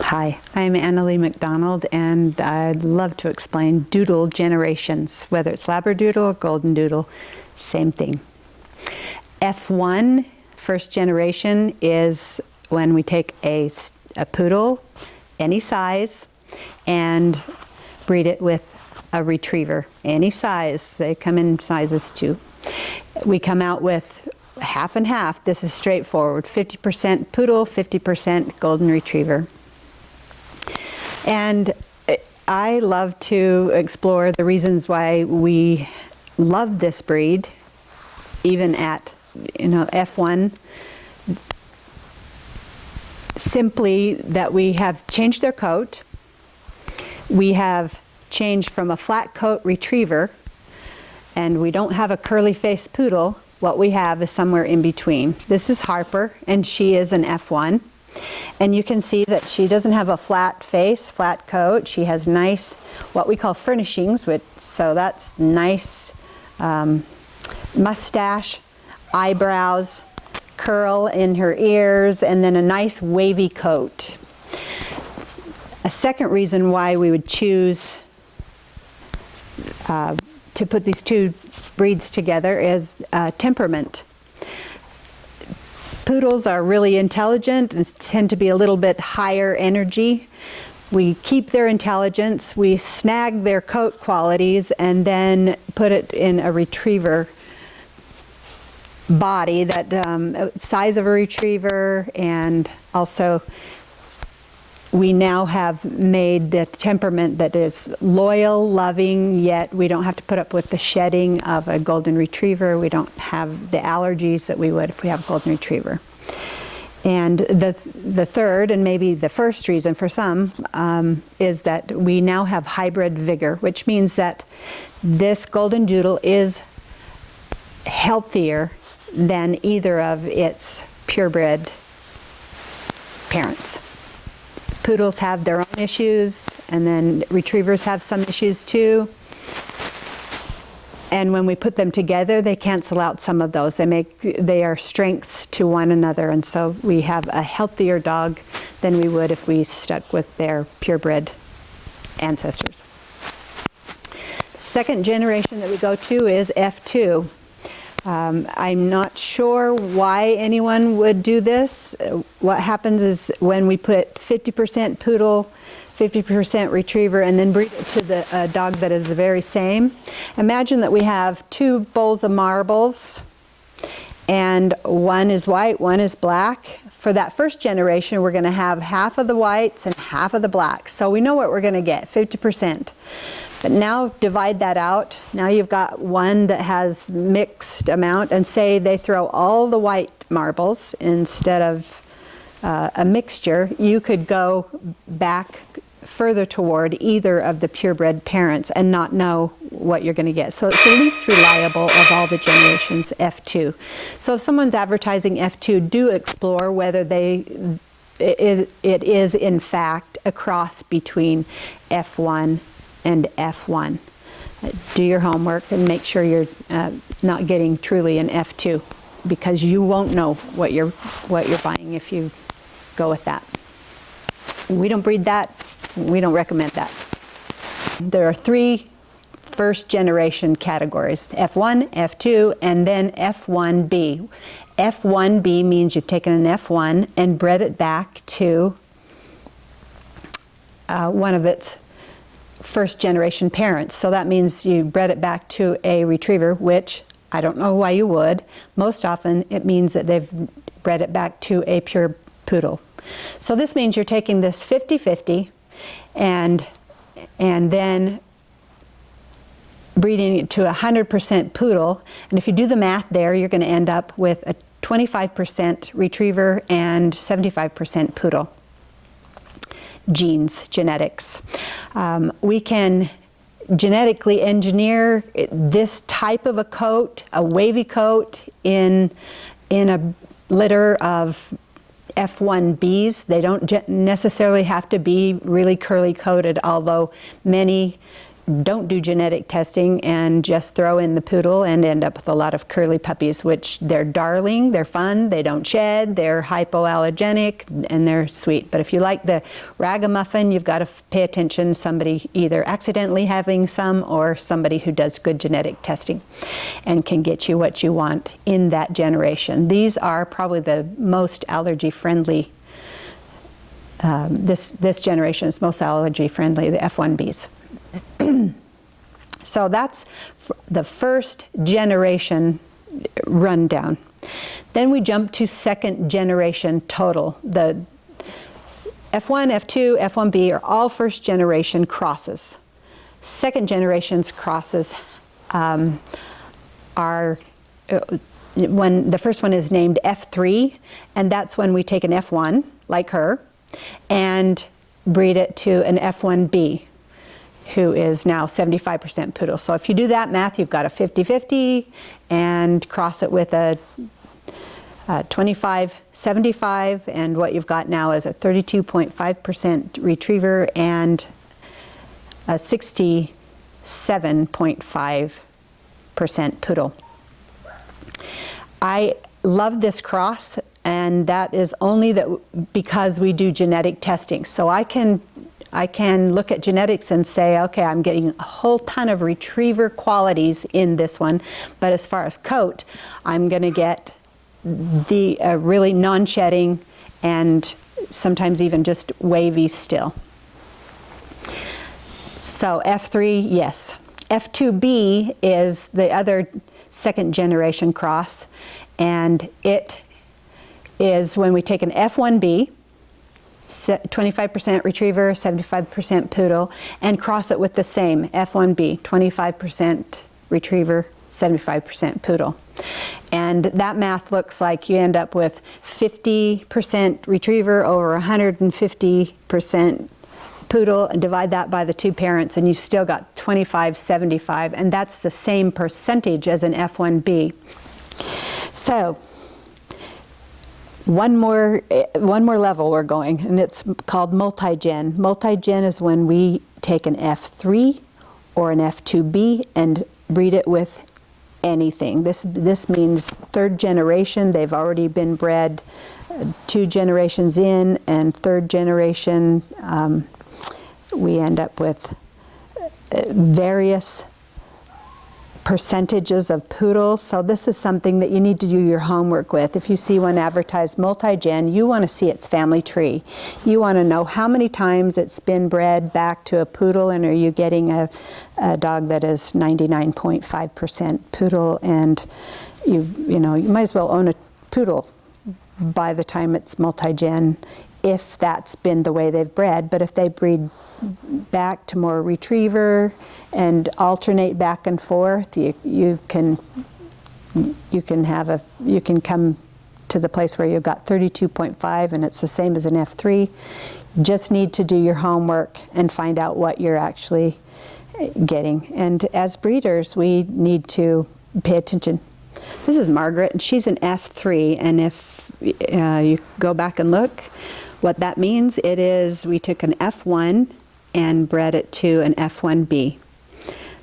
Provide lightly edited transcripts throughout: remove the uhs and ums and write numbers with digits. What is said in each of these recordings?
Hi, I'm Annalie McDonald, and I'd love to explain doodle generations, whether it's Labradoodle or GoldenDoodle, same thing. F1, first generation, is when we take a poodle, any size, and breed it with a retriever, any size. They come in sizes too. We come out with half and half. This is straightforward, 50% poodle, 50% golden retriever. And I love to explore the reasons why we love this breed, even at F1. Simply that we have changed their coat. We have changed from a flat coat retriever, and we don't have a curly faced poodle. What we have is somewhere in between. This is Harper, and she is an F1. And you can see that she doesn't have a flat face, flat coat. She has nice, what we call furnishings, so that's nice mustache, eyebrows, curl in her ears, and then a nice wavy coat. A second reason why we would choose to put these two breeds together is temperament. Poodles are really intelligent and tend to be a little bit higher energy. We keep their intelligence, we snag their coat qualities, and then put it in a retriever body, that size of a retriever, and also we now have made the temperament that is loyal, loving, yet we don't have to put up with the shedding of a golden retriever. We don't have the allergies that we would if we have a golden retriever. And the third, and maybe the first reason for some, is that we now have hybrid vigor, which means that this GoldenDoodle is healthier than either of its purebred parents. Poodles have their own issues, and then retrievers have some issues too. And when we put them together, they cancel out some of those. They are strengths to one another, and so we have a healthier dog than we would if we stuck with their purebred ancestors. Second generation that we go to is F2. I'm not sure why anyone would do this. What happens is when we put 50% poodle, 50% retriever, and then breed it to the dog that is the very same. Imagine that we have two bowls of marbles, and one is white, one is black. For that first generation, we're going to have half of the whites and half of the blacks. So we know what we're going to get, 50%. But now divide that out. Now you've got one that has mixed amount, and say they throw all the white marbles instead of a mixture. You could go back further toward either of the purebred parents and not know what you're going to get. So it's the least reliable of all the generations, F2. So if someone's advertising F2, do explore whether it is in fact a cross between F1 and F1. Do your homework and make sure you're not getting truly an F2, because you won't know what you're buying if you go with that. We don't breed that. We don't recommend that. There are three first generation categories: F1, F2, and then F1b. F1b means you've taken an F1 and bred it back to one of its first generation parents. So that means you bred it back to a retriever, which I don't know why you would. Most often it means that they've bred it back to a pure poodle. So this means you're taking this 50-50 and then breeding it to 100% poodle. And if you do the math there, you're going to end up with a 25% retriever and 75% poodle. Genes, genetics. We can genetically engineer this type of a coat, a wavy coat, in a litter of F1bs. They don't necessarily have to be really curly coated, although many don't do genetic testing and just throw in the poodle and end up with a lot of curly puppies, which they're darling, they're fun, they don't shed, they're hypoallergenic, and they're sweet. But if you like the ragamuffin, you've got to pay attention, somebody either accidentally having some or somebody who does good genetic testing and can get you what you want in that generation. These are probably the most allergy friendly. This generation is most allergy friendly, the F1bs. So that's the first generation rundown. Then we jump to second generation total. The F1, F2, F1b are all first generation crosses. Second generation's crosses are when the first one is named F3, and that's when we take an F1 like her and breed it to an F1b, who is now 75% poodle. So if you do that math, you've got a 50-50 and cross it with a 25-75, and what you've got now is a 32.5% retriever and a 67.5% poodle. I love this cross, and that is only because we do genetic testing. So I can look at genetics and say, okay, I'm getting a whole ton of retriever qualities in this one, but as far as coat, I'm going to get the really non-shedding and sometimes even just wavy still. So F3, yes. F2b is the other second generation cross, and it is when we take an F1b, 25% retriever, 75% poodle, and cross it with the same F1b, 25% retriever, 75% poodle. And that math looks like you end up with 50% retriever over 150% poodle, and divide that by the two parents, and you still got 25-75, and that's the same percentage as an F1b. So one more level we're going, and it's called multi-gen. Multi-gen is when we take an F3 or an F2b and breed it with anything. This means third generation. They've already been bred 2 generations in, and third generation we end up with various percentages of poodles. So this is something that you need to do your homework with. If you see one advertised multi-gen, you want to see its family tree. You want to know how many times it's been bred back to a poodle, and are you getting a dog that is 99.5% poodle, and you might as well own a poodle by the time it's multi-gen if that's been the way they've bred. But if they breed back to more retriever and alternate back and forth, you can come to the place where you've got 32.5 and it's the same as an F3. Just need to do your homework and find out what you're actually getting. And as breeders, we need to pay attention. This is Margaret, and she's an F3, and if you go back and look, what that means, it is we took an F1 and bred it to an F1b.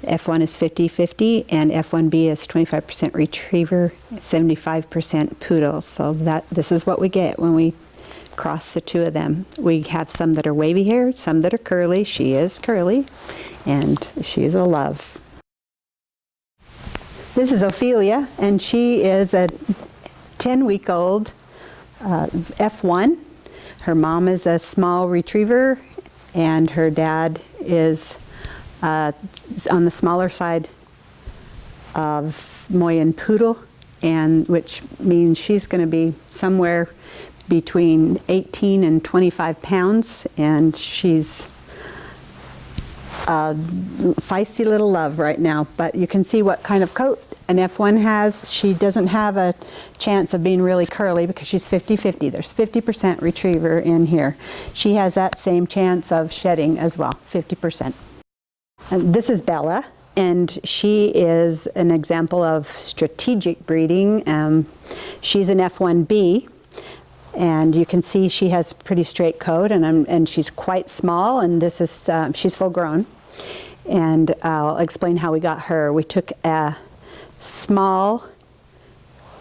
F1 is 50-50, and F1b is 25% retriever, 75% poodle. So this is what we get when we cross the two of them. We have some that are wavy haired, some that are curly. She is curly, and she's a love. This is Ophelia, and she is a 10-week-old F1. Her mom is a small retriever, and her dad is on the smaller side of Moyen Poodle, and which means she's going to be somewhere between 18 and 25 pounds, and she's a feisty little love right now. But you can see what kind of coat an F1 has. She doesn't have a chance of being really curly because she's 50-50. There's 50% retriever in here. She has that same chance of shedding as well, 50%. And this is Bella, and she is an example of strategic breeding. She's an F1b, and you can see she has pretty straight coat, and she's quite small, and this is she's full grown. And I'll explain how we got her. We took a small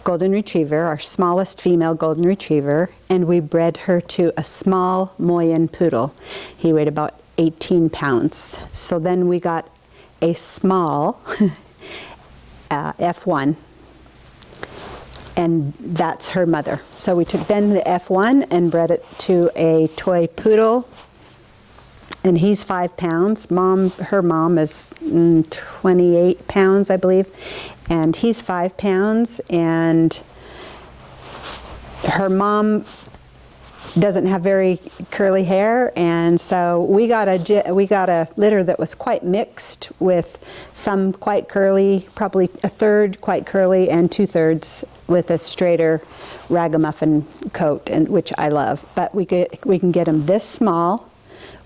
golden retriever, our smallest female golden retriever, and we bred her to a small Moyen poodle. He weighed about 18 pounds. So then we got a small F1, and that's her mother. So we took then the F1 and bred it to a toy poodle, and he's 5 pounds. Her mom is 28 pounds, I believe, and he's 5 pounds, and her mom doesn't have very curly hair, and so we got a litter that was quite mixed, with some quite curly, probably a third quite curly and 2/3 with a straighter ragamuffin coat, and which I love. But we can get them this small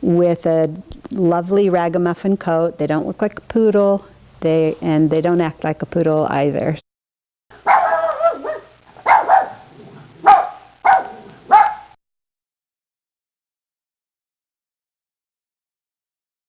with a lovely ragamuffin coat. They don't look like a poodle, and they don't act like a poodle either.